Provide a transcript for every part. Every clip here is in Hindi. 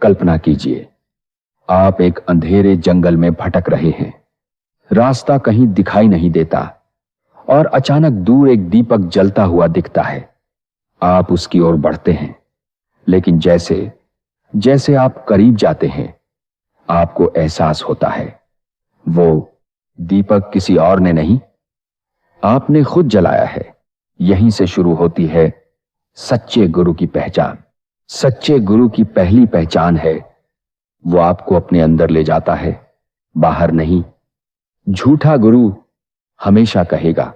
कल्पना कीजिए, आप एक अंधेरे जंगल में भटक रहे हैं। रास्ता कहीं दिखाई नहीं देता और अचानक दूर एक दीपक जलता हुआ दिखता है। आप उसकी ओर बढ़ते हैं, लेकिन जैसे जैसे आप करीब जाते हैं, आपको एहसास होता है वो दीपक किसी और ने नहीं, आपने खुद जलाया है। यहीं से शुरू होती है सच्चे गुरु की पहचान। सच्चे गुरु की पहली पहचान है, वो आपको अपने अंदर ले जाता है, बाहर नहीं। झूठा गुरु हमेशा कहेगा,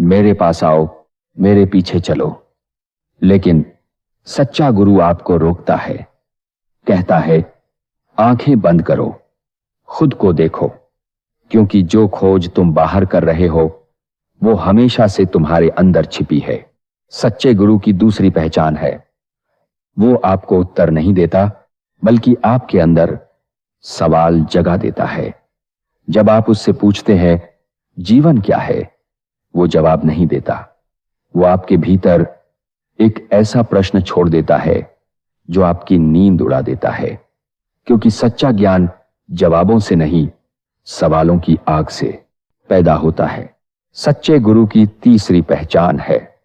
मेरे पास आओ, मेरे पीछे चलो। लेकिन सच्चा गुरु आपको रोकता है, कहता है, आंखें बंद करो, खुद को देखो, क्योंकि जो खोज तुम बाहर कर रहे हो वो हमेशा से तुम्हारे अंदर छिपी है। सच्चे गुरु की दूसरी पहचान है, वो आपको उत्तर नहीं देता, बल्कि आपके अंदर सवाल जगा देता है। जब आप उससे पूछते हैं जीवन क्या है, वो जवाब नहीं देता। वो आपके भीतर एक ऐसा प्रश्न छोड़ देता है जो आपकी नींद उड़ा देता है, क्योंकि सच्चा ज्ञान जवाबों से नहीं, सवालों की आग से पैदा होता है। सच्चे गुरु की तीसरी पहचान है,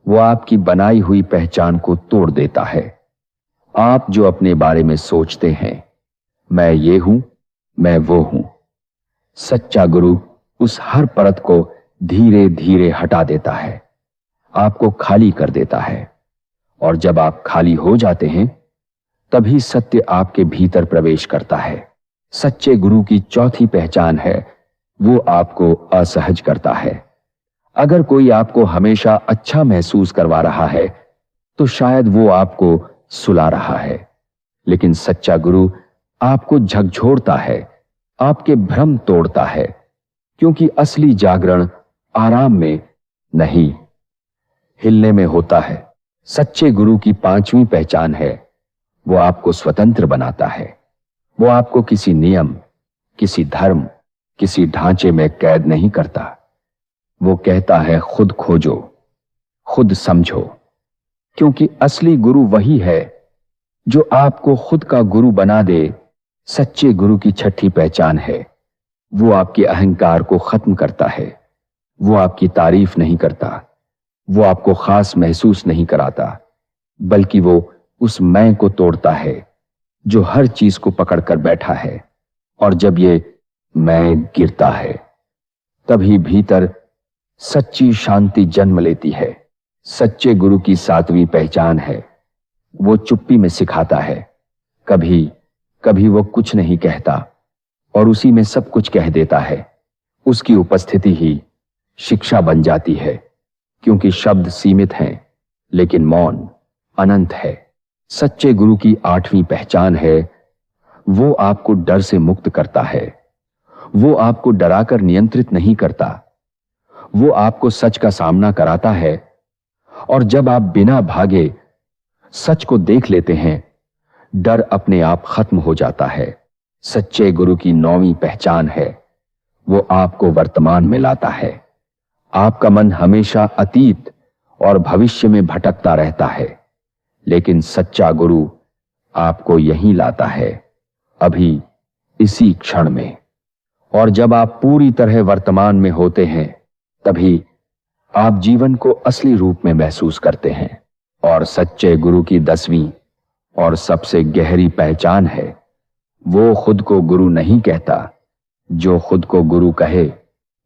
वो आपकी बनाई हुई पहचान को तोड़ देता है। आप जो अपने बारे में सोचते हैं, मैं ये हूं, मैं वो हूं, सच्चा गुरु उस हर परत को धीरे धीरे हटा देता है, आपको खाली कर देता है। और जब आप खाली हो जाते हैं, तभी सत्य आपके भीतर प्रवेश करता है। सच्चे गुरु की चौथी पहचान है, वो आपको असहज करता है। अगर कोई आपको हमेशा अच्छा महसूस करवा रहा है, तो शायद वो आपको सुला रहा है। लेकिन सच्चा गुरु आपको झकझोरता है, आपके भ्रम तोड़ता है, क्योंकि असली जागरण आराम में नहीं, हिलने में होता है। सच्चे गुरु की पांचवी पहचान है, वो आपको स्वतंत्र बनाता है। वो आपको किसी नियम, किसी धर्म, किसी ढांचे में कैद नहीं करता। वो कहता है, खुद खोजो, खुद समझो, क्योंकि असली गुरु वही है जो आपको खुद का गुरु बना दे। सच्चे गुरु की छठी पहचान है, वो आपके अहंकार को खत्म करता है। वो आपकी तारीफ नहीं करता, वो आपको खास महसूस नहीं कराता, बल्कि वो उस मैं को तोड़ता है जो हर चीज को पकड़कर बैठा है। और जब ये मैं गिरता है, तभी भीतर सच्ची शांति जन्म लेती है। सच्चे गुरु की सातवीं पहचान है, वो चुप्पी में सिखाता है। कभी कभी वो कुछ नहीं कहता और उसी में सब कुछ कह देता है। उसकी उपस्थिति ही शिक्षा बन जाती है, क्योंकि शब्द सीमित हैं, लेकिन मौन अनंत है। सच्चे गुरु की आठवीं पहचान है, वो आपको डर से मुक्त करता है। वो आपको डराकर नियंत्रित नहीं करता, वो आपको सच का सामना कराता है। और जब आप बिना भागे सच को देख लेते हैं, डर अपने आप खत्म हो जाता है। सच्चे गुरु की नौवीं पहचान है, वो आपको वर्तमान में लाता है। आपका मन हमेशा अतीत और भविष्य में भटकता रहता है, लेकिन सच्चा गुरु आपको यहीं लाता है, अभी इसी क्षण में। और जब आप पूरी तरह वर्तमान में होते हैं, तभी आप जीवन को असली रूप में महसूस करते हैं। और सच्चे गुरु की 10वीं और सबसे गहरी पहचान है, वो खुद को गुरु नहीं कहता। जो खुद को गुरु कहे,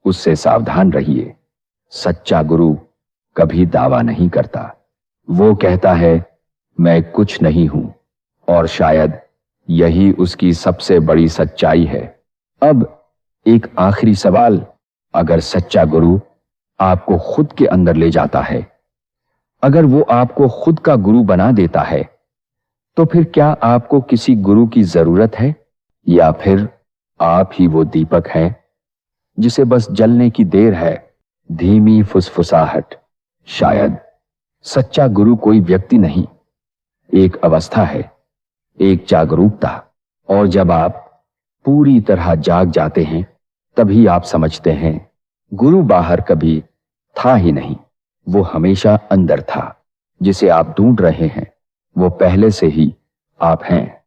उससे सावधान रहिए। सच्चा गुरु कभी दावा नहीं करता, वो कहता है, मैं कुछ नहीं हूं। और शायद यही उसकी सबसे बड़ी सच्चाई है। अब एक आखिरी सवाल, अगर सच्चा गुरु आपको खुद के अंदर ले जाता है, अगर वो आपको खुद का गुरु बना देता है, तो फिर क्या आपको किसी गुरु की जरूरत है, या फिर आप ही वो दीपक हैं जिसे बस जलने की देर है? धीमी फुसफुसाहट। शायद सच्चा गुरु कोई व्यक्ति नहीं, एक अवस्था है, एक जागरूकता। और जब आप पूरी तरह जाग जाते हैं, तभी आप समझते हैं, गुरु बाहर कभी था ही नहीं, वो हमेशा अंदर था। जिसे आप ढूंढ रहे हैं, वो पहले से ही आप हैं।